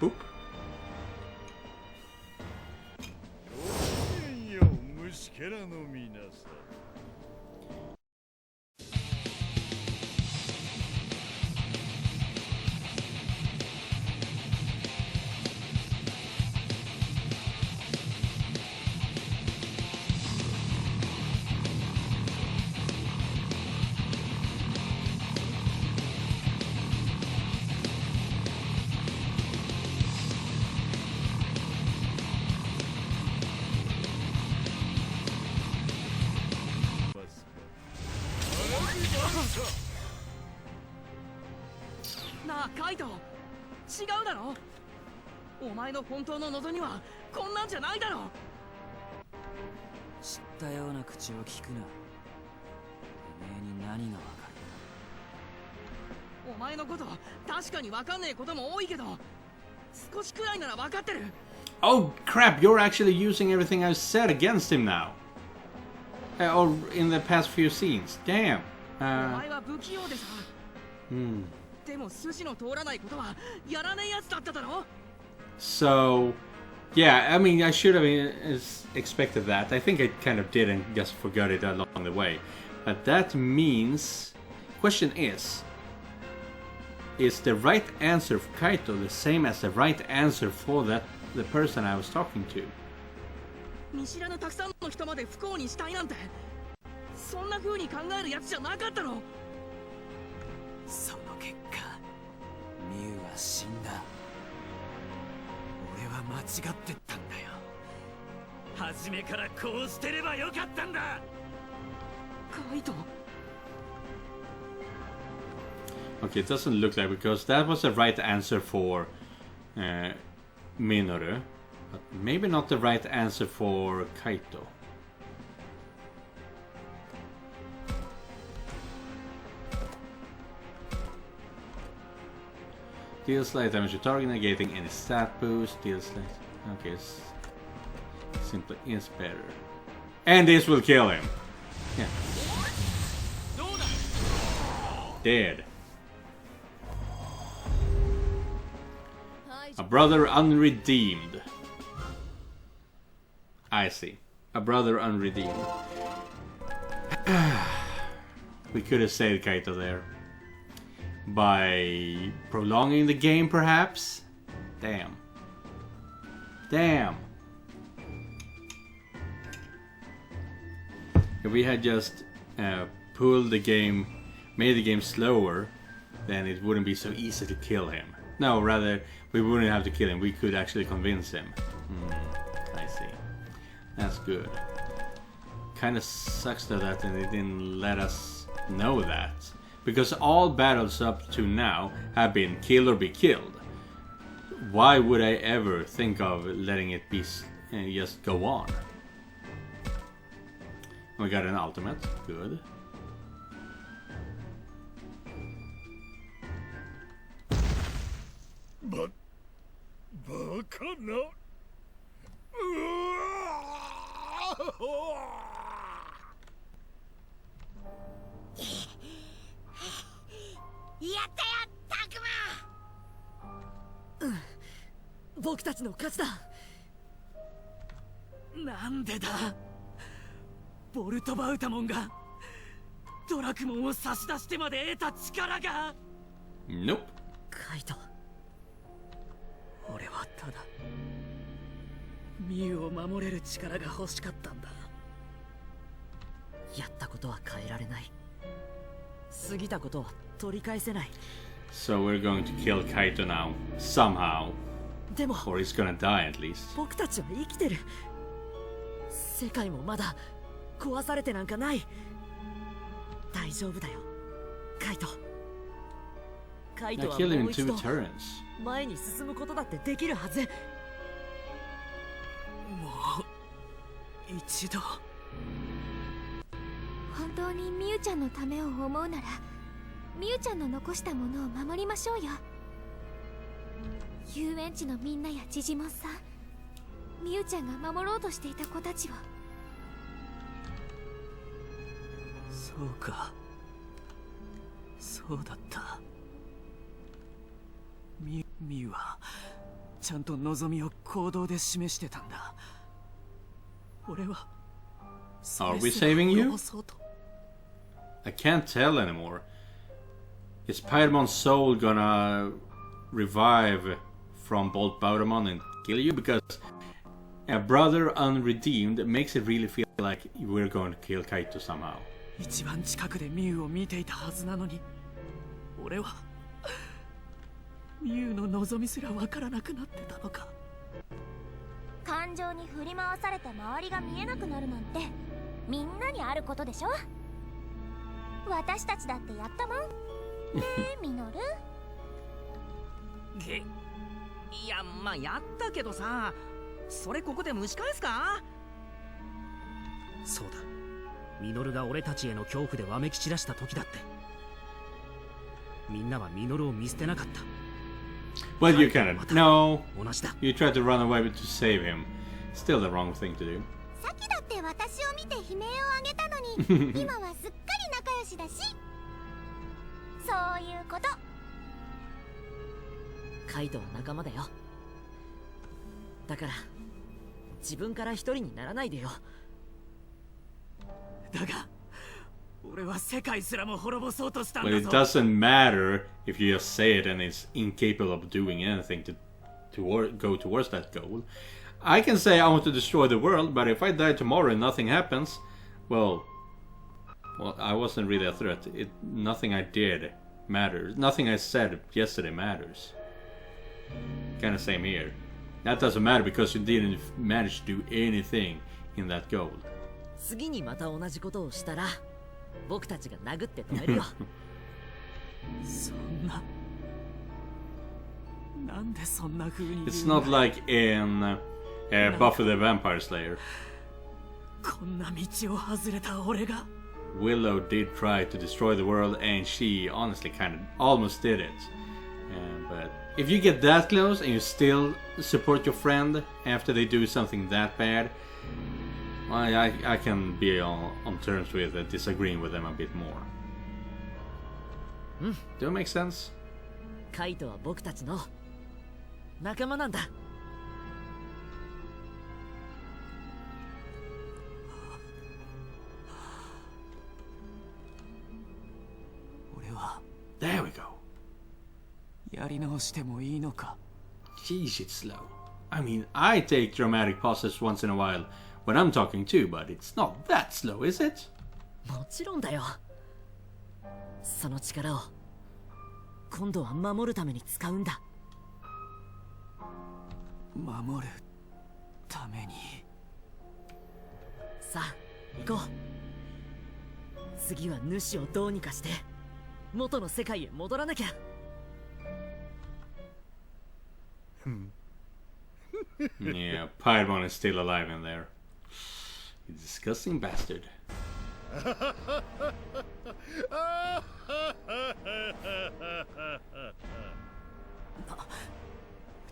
Boop. 虫けらの皆さん。なあカイト、違うだろ。お前の本当の望みはこんなんじゃないだろ。知ったような口を聞くな。てめえに何がわかる。お前のこと確かにわかんねえことも多いけど、少しくらいならわかってる。 Oh crap, you're actually using everything I've said against him now. Or in the past few scenes. Damn. お前は不器用でさ。でも筋の通らないことはやらねえやつだっただろ。 So, yeah, I mean, I should have expected that. I think I kind of did and just forgot it along the way. But that means... Question is the right answer for Kaito the same as the right answer for the person I was talking to? 見知らぬたくさんの人まで不幸にしたいなんて、そんな風に考えるやつじゃなかったの。その結果、ミュウは死んだ。俺は間違ってったんだよ。初めからこうしてればよかったんだ。カイト。 Okay, it doesn't look like, because that was the right answer for Minoru, but maybe not the right answer for Kaito. Deals slight damage to target, negating any stat boost. Deals slight. Okay, simply is better. And this will kill him. Yeah. Dead. A brother unredeemed. I see. A brother unredeemed. We could have saved Kaito there. By prolonging the game, perhaps? Damn. Damn. If we had just pulled the game, made the game slower, then it wouldn't be so easy to kill him. No, rather, we wouldn't have to kill him. We could actually convince him. I see. That's good. Kinda sucks though that they didn't let us know that. Because all battles up to now have been kill or be killed. Why would I ever think of letting it be just go on? We got an ultimate. Good. But... バカな。やったよ、タクマ。僕たちの勝ちだ。なんでだ。ボルトバウタモンがドラクモンを差し出してまで得た力が。Nope. カイト、俺はただミュウを守れる力が欲しかったんだ。やったことは変えられない。過ぎたことは取り返せない。 So we're going to kill Kaito now. Somehow. でも Or he's gonna die at least. 僕たちは生きてる。世界もまだ壊されてなんかない。大丈夫だよ、カイト。カイト I は killed him も in う一 2 度 turns. 前に進むことだってできるはず。もう一度。本当にミユちゃんのためを思うなら、ミユちゃんの残したものを守りましょうよ。遊園地のみんなやジジモンさん、ミユちゃんが守ろうとしていた子たちを。そうか、そうだった。ミュウはちゃんと望みを行動で示してたんだ。俺は Are we saving you? I can't tell anymore. Is Pyromon's soul gonna revive from Bolt Bautamon and kill you? Because a brother unredeemed makes it really feel like we're going to kill Kaito somehow. 一番近くでミュウを見ていたはずなのに、俺はミュウの望みすらわからなくなってたのか。感情に振り回されて周りが見えなくなるなんてみんなにあることでしょ。私たちだってやったもんねえミノル。いや、まあやったけどさ、それここで蒸し返すか。そうだ、ミノルが俺たちへの恐怖でわめき散らした時だって、みんなはミノルを見捨てなかった。But you cannot. No. 同じだ。 You tried to run away to save him. Still the wrong thing to do. さっきだって私を見て悲鳴を上げたのに今はすっかり仲良しだし、そういうこと。カイトは仲間だよ。だから自分から一人にならないでよ。だが俺は世界すらも滅ぼそうとしたん But だ it ぞ。 doesn't matter if you just say it and it's incapable of doing anything to go towards that goal. I can say I want to destroy the world, but if I die tomorrow and nothing happens, well, I wasn't really a threat. Nothing I did matters. Nothing I said yesterday matters. Kind of same here. That doesn't matter because you didn't manage to do anything in that goal. 次にまた同じことをしたら僕たちが殴って止めるよ。そんな、なんでそんな風に言う It's んだ。 not like in Buffy the Vampire Slayer. こんな道を外れた俺が。 Willow did try to destroy the world and she honestly kind of almost did it. But if you get that close and you still support your friend after they do something that bad, I can be on terms with disagreeing with them a bit more. Do it make sense? カイトは僕たちの仲間なんだ。俺は There we go. やり直してもいいのか。 Jeez, it's slow. I mean, I take dramatic pauses once in a while when I'm talking too, but it's not that slow, is it? もちろんだよ。その力を今度は守るために使うんだ。守るために。さあ行こう。次は主をどうにかして元の世界へ戻らなきゃ。Yeah, Pyromon is still alive in there. You disgusting bastard.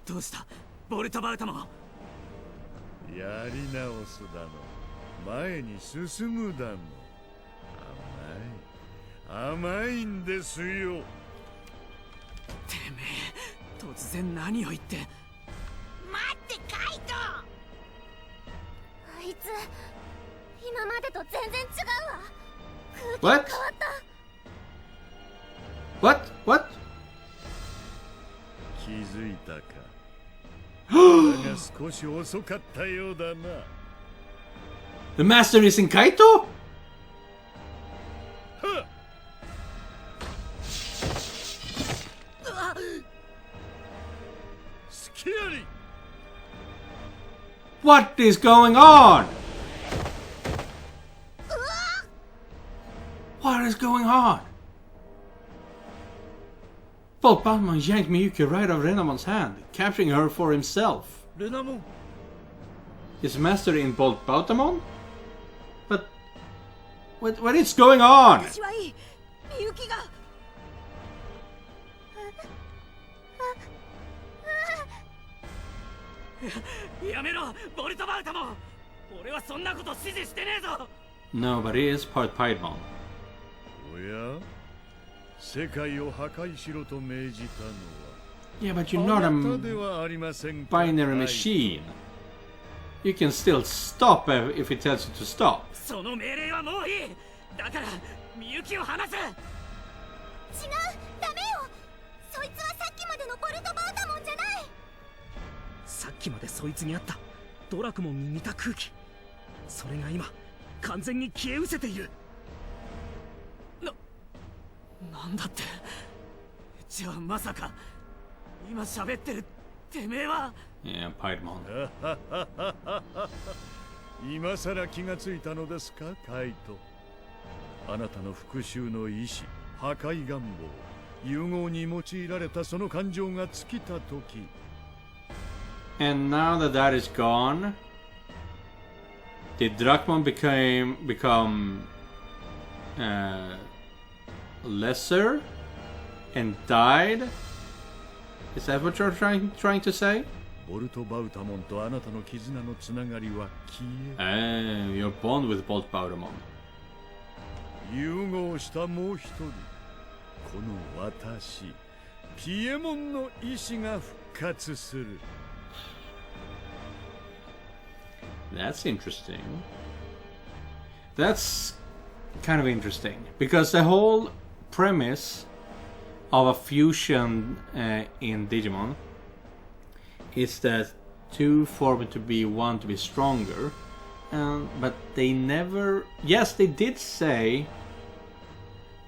どうしたボルトバウトも。やり直すだの、前に進むだの。甘いんですよ。てめえ突然何を言って。待ってカイト。あいつ今までと全然違うわ。空気が変わった。 What? 気づいたか。だが少し遅かったようだな。The master is in Kaito? スキアリ。 What is going on? What is going on? Bolt Bautamon yanked Miyuki right out of Renamon's hand, capturing her for himself. レナモン、 Is Master in Bolt Bautamon? But what is going on? 私はいい。みゆきが。やめろボルトバウトも。俺はそんなこと指示してねえぞ。 No, but he is part Piedmon. おや、世界を破壊しろと命じたのは Yeah, but you're not あ a なたではありませんか。 binary machine. You can still stop if it tells you to stop. その命令はもういい。だからみゆきを離せ。違う、ダメよ。そいつはさっきまでのボルトバータモンじゃない。さっきまでそいつにあったドラクモンに似た空気、それが今完全に消え失せている。なんだって。じゃあまさか今喋ってるてめえは。 Yeah, Paimon. 今さら気がついたのですか、カイト。あなたの復讐の意志、破壊願望、融合に用いられたその感情が尽きた時。 And now that that is gone, did Drakmon become lesser and died? Is that what you're trying to say? ボルトバウタモンとあなたの絆のつながりは消え、 Your bond with Bolt Bautamon. 融合したもう一人、この私、ピエモンの意志が復活する。 That's interesting. That's kind of interesting because the whole premise of a fusion in Digimon is that two form to be one to be stronger, but they never. Yes, they did say.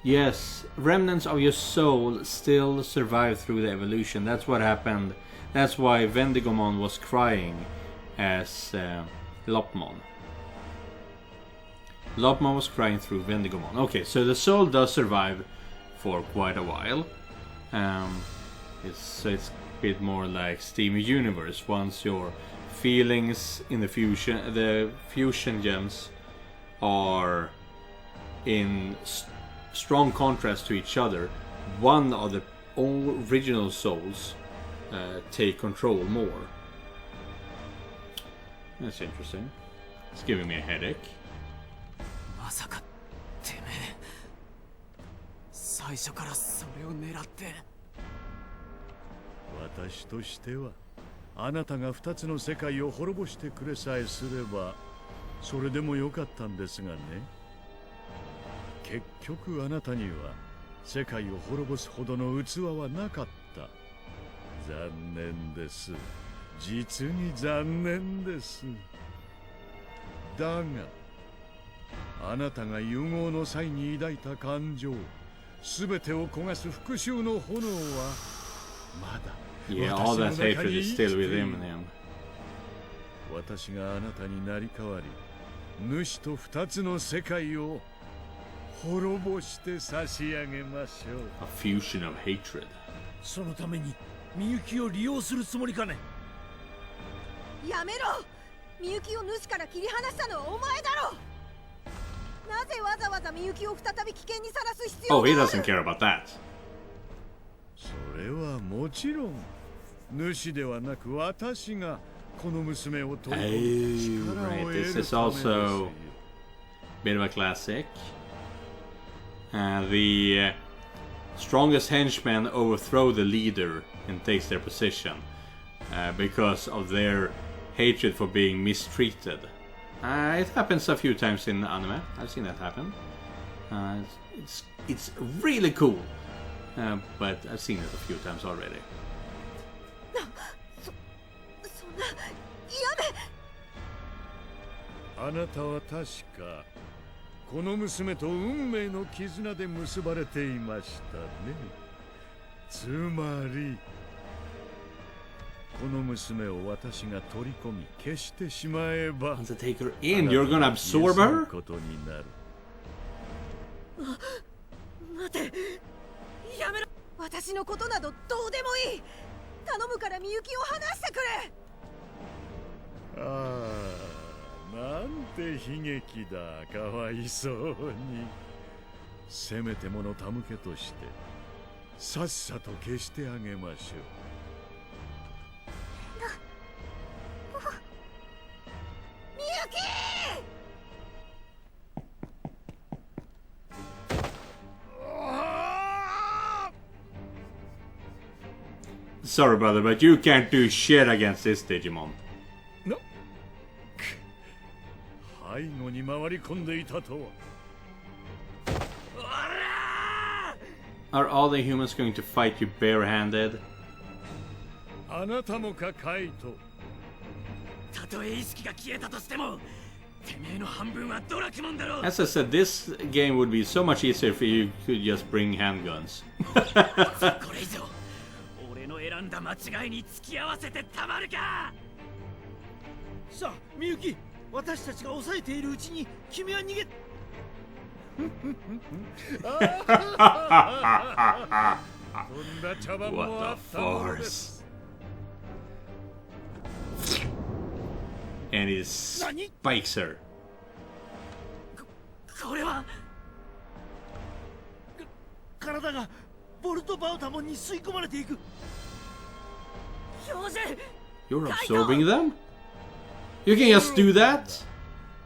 Yes, remnants of your soul still survive through the evolution. That's what happened. That's why Vendigomon was crying as Lopmon. Lopmon was crying through Vendigomon. Okay, so the soul does survive for quite a while. It's a bit more like Steam Universe. Once your feelings in the fusion gems are in strong contrast to each other, one of the original souls take control more. That's interesting. It's giving me a headache. まさかてめえ最初からそれを狙って。私としてはあなたが2つの世界を滅ぼしてくれさえすればそれでもよかったんですがね。結局あなたには世界を滅ぼすほどの器はなかった。残念です。実に残念です。だがあなたが融合の際に抱いた感情、すべてを焦がす復讐の炎はまだ Yeah, all that hatred is still within him. 私があなたになり代わり、主と2つの世界を滅ぼして差し上げましょう。 A fusion of hatred. そのためにみゆきを利用するつもりかね。やめろ。みゆきを主から切り離したのはお前だろ。なぜわざわざみゆきを再び危険にさらす必要 Oh, が he ある。 doesn't care about that. それはもちろん主ではなく私がこの娘を取り込む力を Right, 得 this る is ためです also a bit of a classic. The strongest henchmen overthrow the leader and takes their position because of their hatred for being mistreated. It happens a few times in anime. I've seen that happen. It's really cool, but I've seen it a few times already. そんなやめ。あなたは確かこの娘と運命の絆で結ばれていましたね。つまりこの娘を私が取り込み消してしまえば Want to take her in? You're gonna absorb her? ことになる。待て、やめろ。私のことなどどうでもいい。頼むからみゆきを離してくれ。ああ、なんて悲劇だ。かわいそうに。せめてもの手向けとしてさっさと消してあげましょう。みゆき。Sorry, brother, but you can't do shit against this Digimon. 背後に回り込んでいたとは。 Are all the humans going to fight you barehanded? あなたもかカイト。たとえ意識が消えたとしても、てめえの半分はドラキモンだろ。 As I said, this game would be so much easier if you could just bring handguns. これ以上、俺の選んだ間違いに付き合わせてたまるか。さあ、みゆき、私たちが抑えているうちに君は逃げ。What a farce. And he spikes her. これは体がボルトバウタモンに吸い込まれていく。標準 You're absorbing them? You can just do that?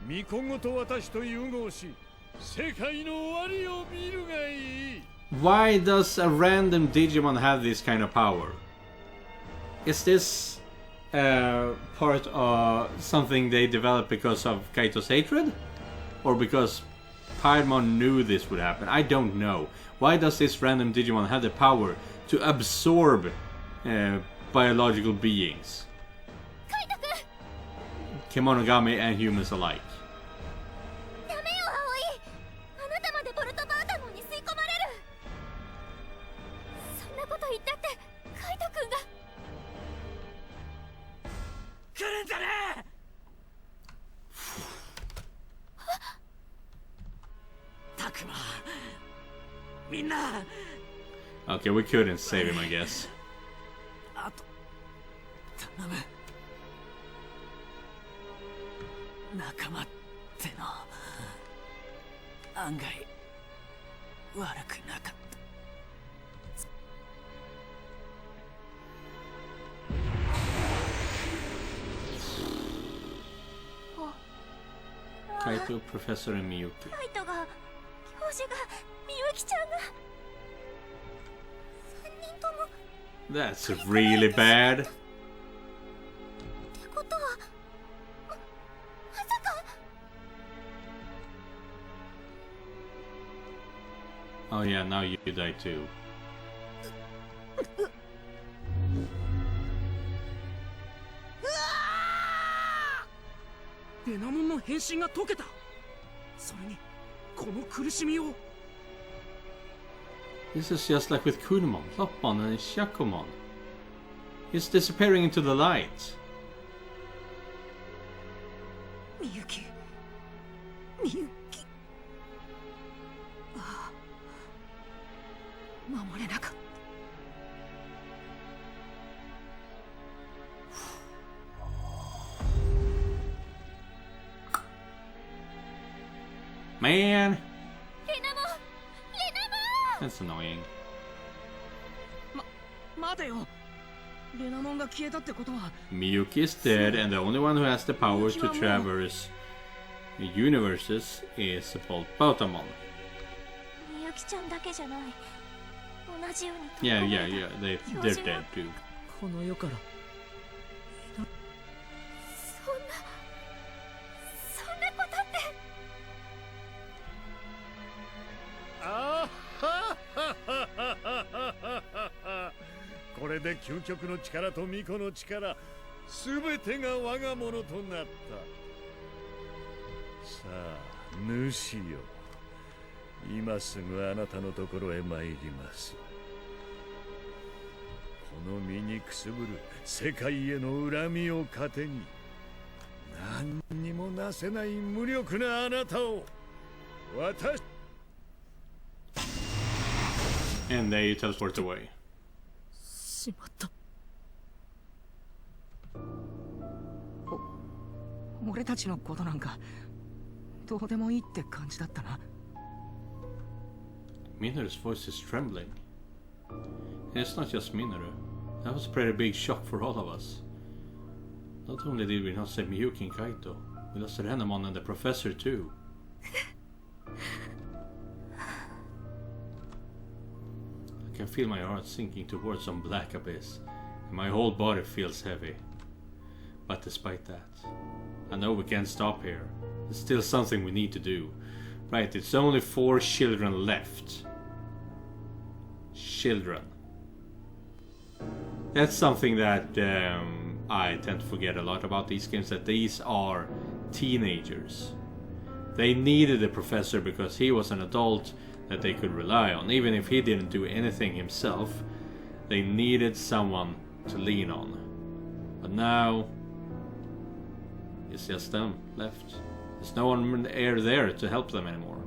巫女ごと私と融合し、世界の終わりを見るがいい。 Why does a random Digimon have this kind of power? Is this part of something they developed because of Kaito's hatred? Or because Paimon knew this would happen? I don't know. Why does this random Digimon have the power to absorb biological beings? Kemonogami and humans alike. ダメよ葵、あなたまでボルトバウタモンに吸い込まれる。そんなこと言ったってカイト君が来るんじゃねえ。たくま、みんな。 Okay, we couldn't save him, I guess. あと頼む。仲間っての案外悪くなかった。Kaito, Professor, and Miyuki. カイトが、教授が、みゆきちゃんが3人とも。 That's really bad. ってことはまさか。 Oh yeah, now you die too. レナモンの変身が解けた。それにこの苦しみを。 This is just like with Kunemon, Lopmon, and Shakomon. He's disappearing into the light. みゆき、みゆき。ああ、守れなかった。 Man, レナモン、レナモン。 that's annoying. 待てよ。レナモンが消えたってことは。 Miyuki is dead, and the only one who has the power to traverse universes is Bolt Bautamon. みゆきちゃんだけじゃない。同じように。 Yeah, they're dead too. この世からそんなことって。 これで究極の力と巫女の力、すべてが我がものとなった。さあ、主よ、今すぐあなたのところへ参ります。この身にくすぶる世界への恨みを糧に、何にもなせない無力なあなたを私。 And they teleport away. しまった。俺たちのことなんかどうでもいいって感じだったな。 Minoru's voice is trembling. And it's not just Minoru. That was a pretty big shock for all of us. Not only did we not save Miyuki and Kaito, we lost Renamon and the professor too. I can feel my heart sinking towards some black abyss, My whole body feels heavy. But despite that, I know we can't stop here. There's still something we need to do. Right, it's only 4 children left. Children. That's something that I tend to forget a lot about these games, that these are teenagers. They needed a professor because he was an adult that they could rely on. Even if he didn't do anything himself, they needed someone to lean on. But now, it's just them left. There's no one there to help them anymore.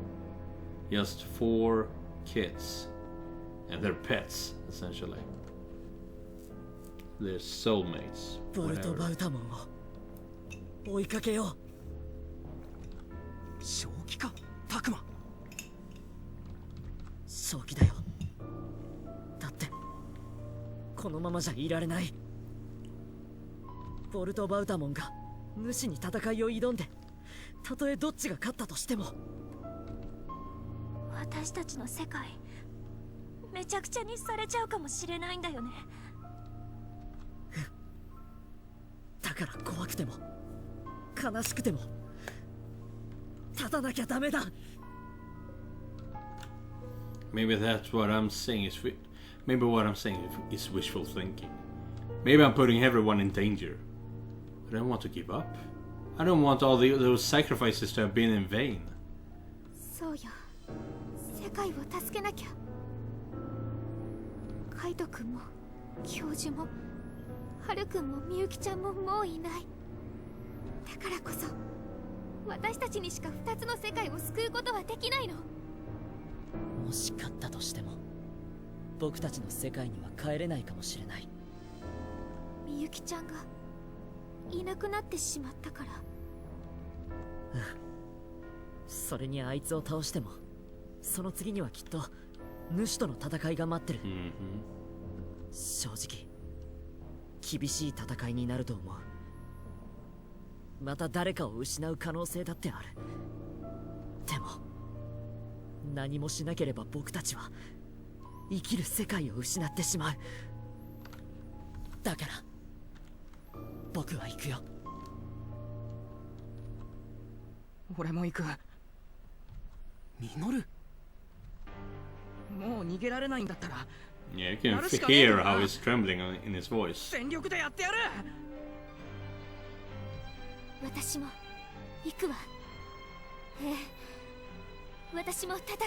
Just 4 kids. And their pets, essentially. They're soulmates. ボルト・バウタモンを追いかけよう。正気か、タクマ。正気だよ。だってこのままじゃいられない。ボルト・バウタモンが主に戦いを挑んで、たとえどっちが勝ったとしても、私たちの世界めちゃくちゃにされちゃうかもしれないんだよね。だから怖くても悲しくても立たなきゃダメだ。Maybe that's what I'm saying is maybe what I'm saying is wishful thinking. Maybe I'm putting everyone in danger. I don't want to give up. I don't want all those sacrifices to have been in vain. そうよ。世界を助けなきゃ。カイト君も教授もハル君もみゆきちゃんももういない。だからこそ私たちにしか2つの世界を救うことはできないの。もし勝ったとしても僕たちの世界には帰れないかもしれない。みゆきちゃんがいなくなってしまったから。それにあいつを倒してもその次にはきっと主との戦いが待ってる。正直厳しい戦いになると思う。また誰かを失う可能性だってある。でも何もしなければ僕たちは生きる世界を失ってしまう。だから僕は行くよ。俺も行く。ミノル、もう逃げられないんだったら。Yeah, you can hear how he's trembling in his voice. 全力でやってやる。私も行くわ。ええ、私も戦う。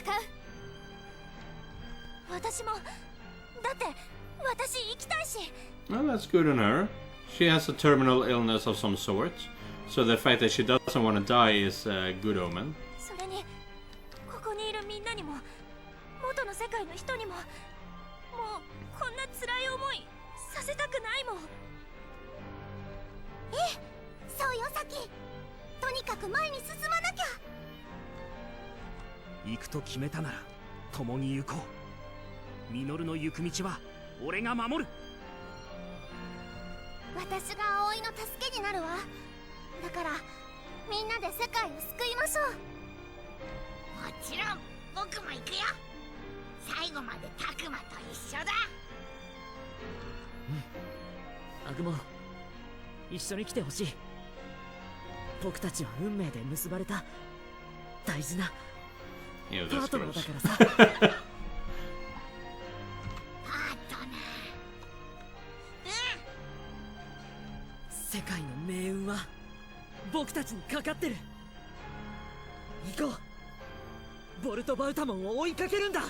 私も。だって私行きたいし。Well, that's good on her. She has a terminal illness of some sort, so the fact that she doesn't want to die is a good omen. それにここにいるみんなにも元の世界の人にももうこんな辛い思いさせたくないもん。ええ、そうよサキ。とにかく前に進まなきゃ。行くと決めたなら共に行こう。ミノルの行く道は俺が守る。私が葵の助けになるわ。だからみんなで世界を救いましょう。もちろん僕も行くよ。最後までタクマと一緒だ。アグモン、一緒に来てほしい。僕たちは運命で結ばれた大事なパートナーだからさ。パートナー。世界の命運は僕たちにかかってる。行こう。ボルト・バウタモンを追いかけるんだ。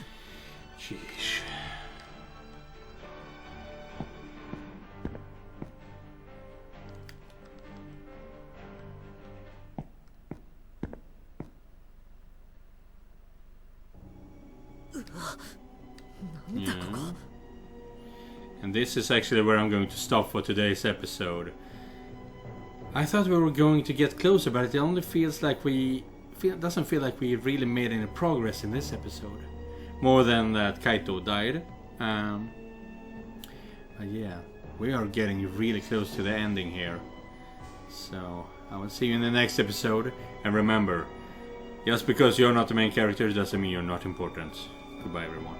And this is actually where I'm going to stop for today's episode. I thought we were going to get closer, but it only feels like doesn't feel like we really made any progress in this episode. More than that Kaito died. But yeah, we are getting really close to the ending here. So I will see you in the next episode. And remember, just because you're not the main character doesn't mean you're not important. Goodbye everyone.